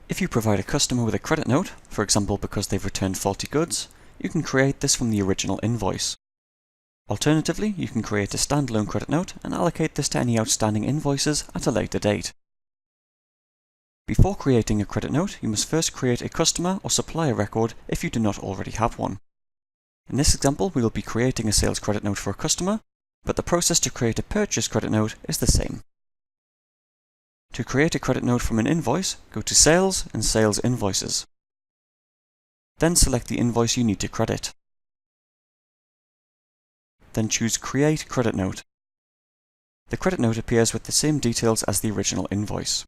If you provide a customer with a credit note, for example because they've returned faulty goods, you can create this from the original invoice. Alternatively, you can create a standalone credit note and allocate this to any outstanding invoices at a later date. Before creating a credit note, you must first create a customer or supplier record if you do not already have one. In this example, we will be creating a sales credit note for a customer, but the process to create a purchase credit note is the same. To create a credit note from an invoice, go to Sales and Sales Invoices. Then select the invoice you need to credit. Then choose Create Credit Note. The credit note appears with the same details as the original invoice.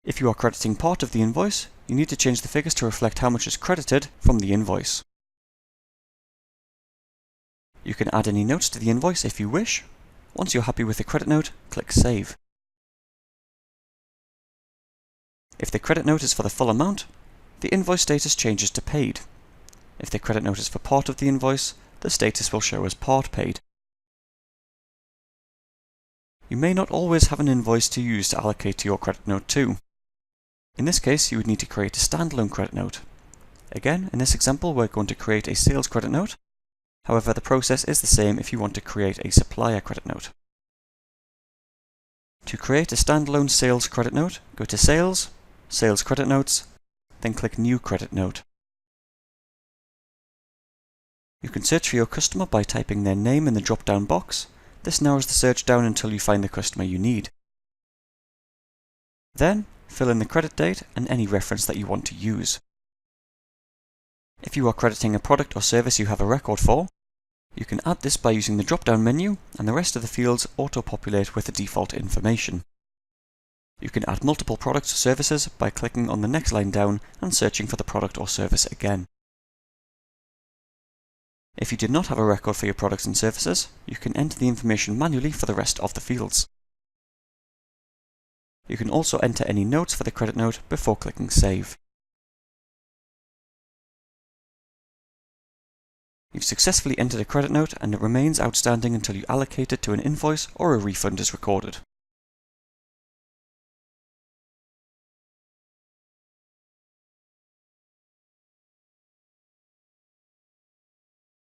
If you are crediting part of the invoice, you need to change the figures to reflect how much is credited from the invoice. You can add any notes to the invoice if you wish. Once you're happy with the credit note, click Save. If the credit note is for the full amount, the invoice status changes to Paid. If the credit note is for part of the invoice, the status will show as Part Paid. You may not always have an invoice to use to allocate to your credit note to. In this case, you would need to create a standalone credit note. Again, in this example, we're going to create a sales credit note. However, the process is the same if you want to create a supplier credit note. To create a standalone sales credit note, go to Sales, Sales Credit Notes, then click New Credit Note. You can search for your customer by typing their name in the drop-down box. This narrows the search down until you find the customer you need. Then, fill in the credit date and any reference that you want to use. If you are crediting a product or service you have a record for, you can add this by using the drop-down menu, and the rest of the fields auto-populate with the default information. You can add multiple products or services by clicking on the next line down and searching for the product or service again. If you did not have a record for your products and services, you can enter the information manually for the rest of the fields. You can also enter any notes for the credit note before clicking Save. You've successfully entered a credit note and it remains outstanding until you allocate it to an invoice or a refund is recorded.